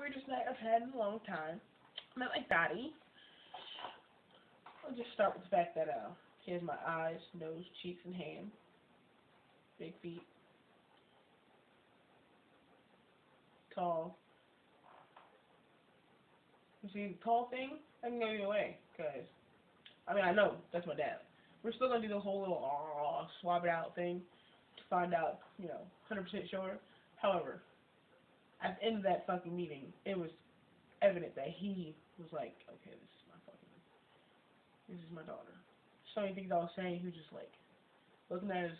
weirdest night I've had in a long time. Met my daddy. I'll just start with the fact that he has my eyes, nose, cheeks, and hands. Big feet. Tall. You see the tall thing? I can go either way, cause I know that's my dad. We're still gonna do the whole little swab it out thing to find out, 100% sure. However, at the end of that fucking meeting, it was evident that he was like, okay, this is my daughter. So many things I was saying, he was just like, looking at his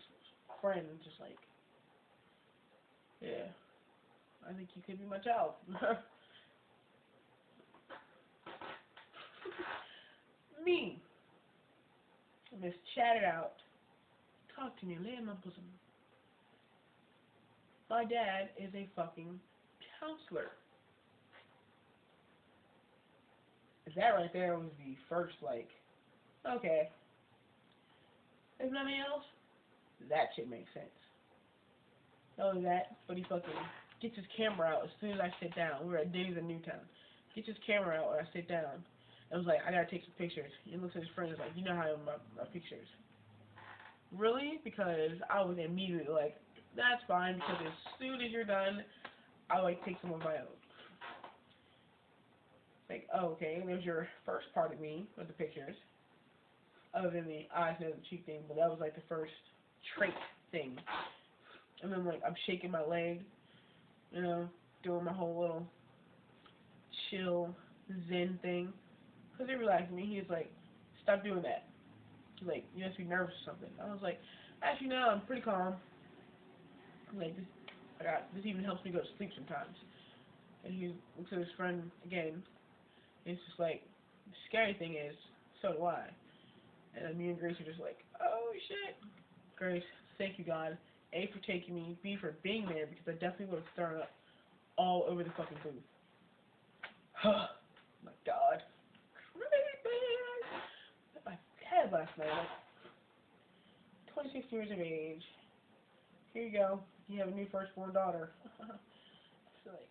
friend, just like, yeah, I think you could be my child. Me, just chat it out. Talk to me, lay in my bosom. My dad is a fucking counselor. That right there was the first, like, okay. If nothing else, that shit makes sense. Not only that, but he fucking gets his camera out as soon as I sit down. We were at Denny's in Newtown. Gets his camera out when I sit down. And was like, I gotta take some pictures. He looks at his friend and is like, you know how I am my pictures. Really? Because I was immediately like, that's fine, because as soon as you're done, I'll like take some of my own. Like, oh, okay, and there's your first part of me with the pictures. Other than the eyes, nose, and cheek thing, but that was like the first trait thing. And then like I'm shaking my leg, doing my whole little chill zen thing. Cause it relaxed me. He was like, stop doing that. He's like, you must be nervous or something. I was like, actually no, I'm pretty calm. Like this even helps me go to sleep sometimes. And he looks at his friend again. And it's just like, the scary thing is, so do I. And then me and Grace are just like, oh shit. Grace, thank you God. A, for taking me. B, for being there, because I definitely would have thrown up all over the fucking booth. My God. Crazy. My head last night. Like, 26 years of age. Here you go. You have a new firstborn daughter. It's like,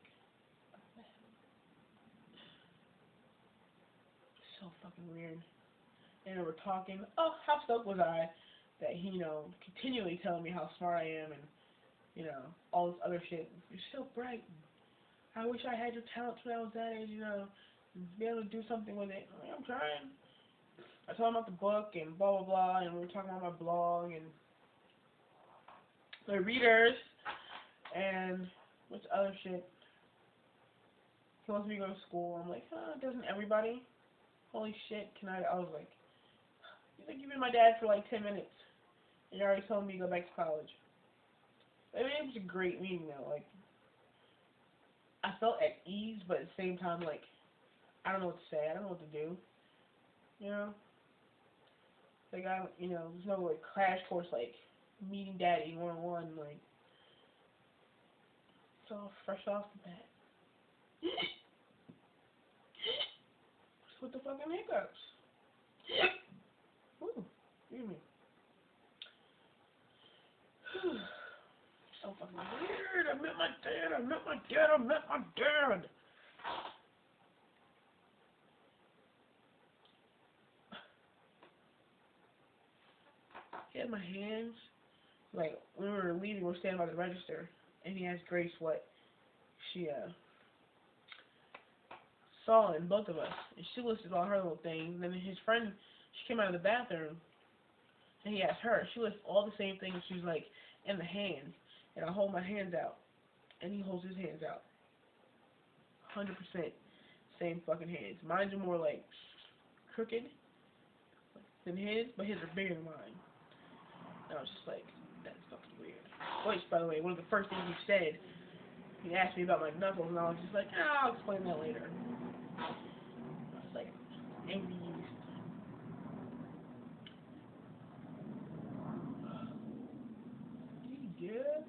so fucking weird. And we're talking. Oh, how stoked was I that he, continually telling me how smart I am and, all this other shit. You're so bright. I wish I had your talents when I was that age, and be able to do something with it. I'm trying. I told him about the book and blah, blah, blah, and we were talking about my blog and my readers and what's other shit. He wants me to go to school. I'm like, doesn't everybody? Holy shit, I was like, you think you've been my dad for like 10 minutes, and you're already telling me to go back to college. I mean, it was a great meeting though. Like, I felt at ease, but at the same time, like, I don't know what to say. I don't know what to do. Like there's no like crash course like meeting daddy 101. Like, it's all fresh off the bat. Just with the fucking hiccups. Ooh, excuse me. So fucking weird. I met my dad. He had my hands. Like, when we were leaving, we're standing by the register, and he asked Grace what she saw in both of us. And she listed all her little things. And then his friend, she came out of the bathroom, and he asked her. She listed all the same things. She was like, in the hands. And I hold my hands out, and he holds his hands out. 100% same fucking hands. Mine's are more like crooked than his, but his are bigger than mine. And I was just like, that's fucking weird. Which, by the way, one of the first things he said, he asked me about my knuckles, and I was just like, I'll explain that later. I was like, angry youth. Yeah.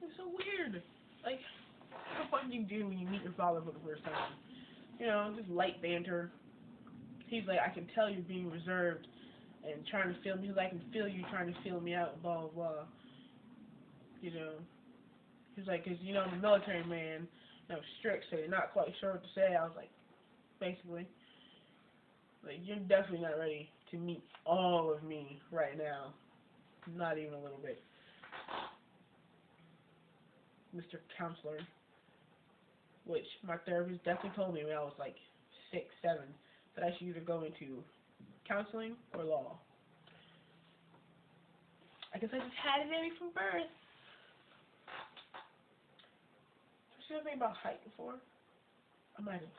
It's so weird. Like, what the fuck do you do when you meet your father for the first time? Just light banter. He's like, I can tell you're being reserved and trying to feel me. He's like, I can feel you trying to feel me out, blah, blah, blah. He's like, cause you know I'm a military man, and I'm strict, so you're not quite sure what to say. I was like, basically, like you're definitely not ready to meet all of me right now, not even a little bit, Mr. Counselor. Which my therapist definitely told me when I was like 6, 7, that I should either go into counseling or law. I guess I just had it in me from birth. Did you ever think about height before? I might have.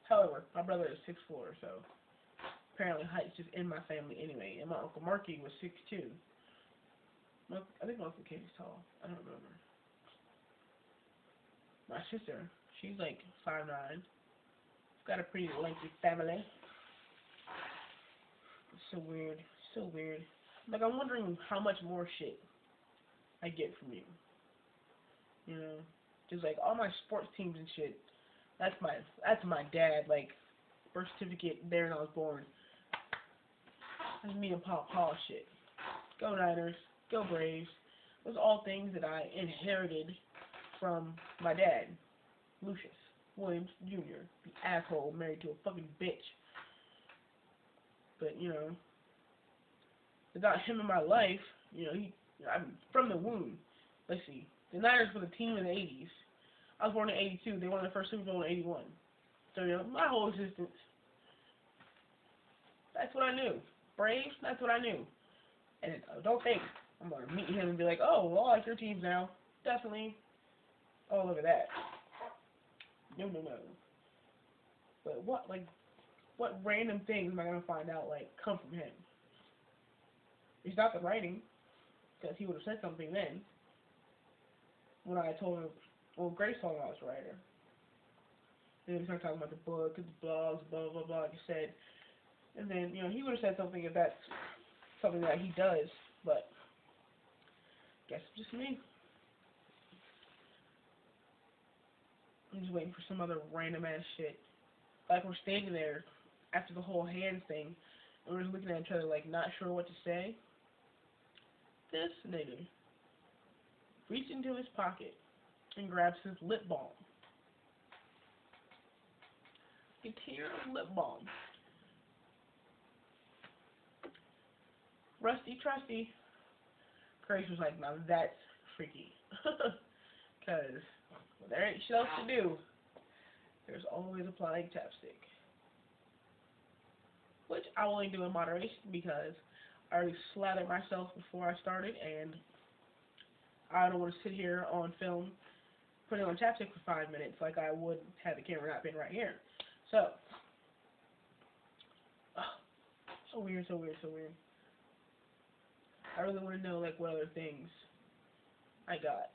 However, my brother is 6'4", so apparently height's just in my family anyway. And my Uncle Marky was 6'2". I think my Uncle Katie's tall. I don't remember. My sister, she's like 5'9". Got a pretty lengthy family. It's so weird. So weird. Like, I'm wondering how much more shit I get from you. You know? Just like all my sports teams and shit. That's my dad, like, birth certificate there when I was born. That's me and Paul shit. Go Niners, go Braves. Those are all things that I inherited from my dad, Lucius Williams Jr., the asshole married to a fucking bitch. But, you know, without him in my life, you know, I'm from the womb. Let's see. The Niners were the team in the 80s. I was born in 82. They won their first Super Bowl in 81. So, you know, my whole existence, that's what I knew. Braves, that's what I knew. And don't think I'm going to meet him and be like, oh, well, I like your teams now. Definitely all over that. No. But what random things am I going to find out, like, come from him? It's not the writing, because he would have said something then. When I told him, well, Grace told him I was a writer. And then we started talking about the book, the blogs, blah, blah, blah, like you said. And then, you know, he would have said something if that's something that he does, but guess it's just me. I'm just waiting for some other random ass shit. Like we're standing there after the whole hands thing, and we're just looking at each other like not sure what to say. This nigga reached into his pocket and grabs his lip balm. A tear of lip balm. Rusty Trusty. Grace was like, now that's freaky. Because when there ain't shit else to do, there's always applying chapstick. Which I will only do in moderation because I already slathered myself before I started, and I don't want to sit here on film putting on chapstick for 5 minutes like I would had the camera not been right here. So, so weird. I really want to know, like, what other things I got.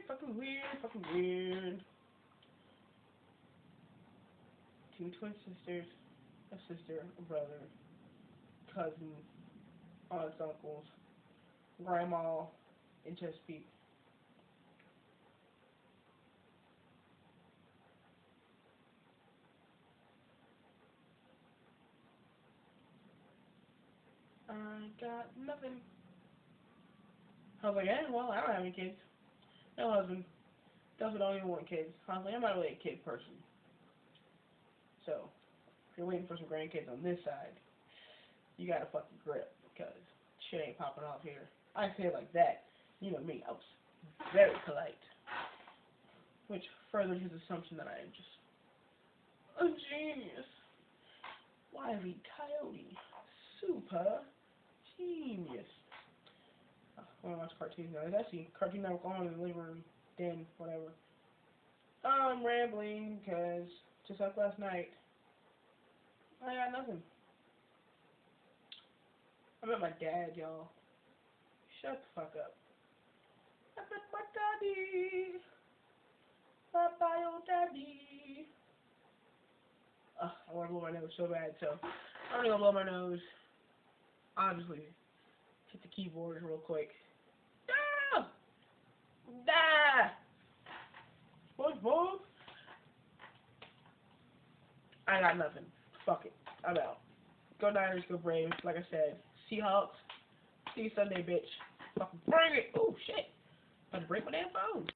Fucking weird. 2 twin sisters, a sister, a brother, cousins, aunts, uncles, grandma in Chesapeake. I got nothing. I was like, well, I don't have any kids. No husband. Doesn't even want kids. I was like, I'm not really a kid person. So, if you're waiting for some grandkids on this side, you gotta fucking grip, because shit ain't popping off here. I say it like that. You know me, I was very polite. Which furthered his assumption that I am just a genius. Wile E. Coyote. Super genius. I want to watch cartoons now. There's actually a Cartoon Network on in the living room, den, whatever. I'm rambling because, just like last night, I got nothing. I met my dad, y'all. Shut the fuck up. I met my daddy. My bio daddy. I want to blow my nose so bad, so I'm going to blow my nose. Obviously, hit the keyboard real quick. Ah! SpongeBob! I got nothing. Fuck it. I'm out. Go Niners, go Braves. Like I said, Seahawks, See you Sunday, bitch. Fucking bring it. Oh, shit. I'm about to break my damn phone.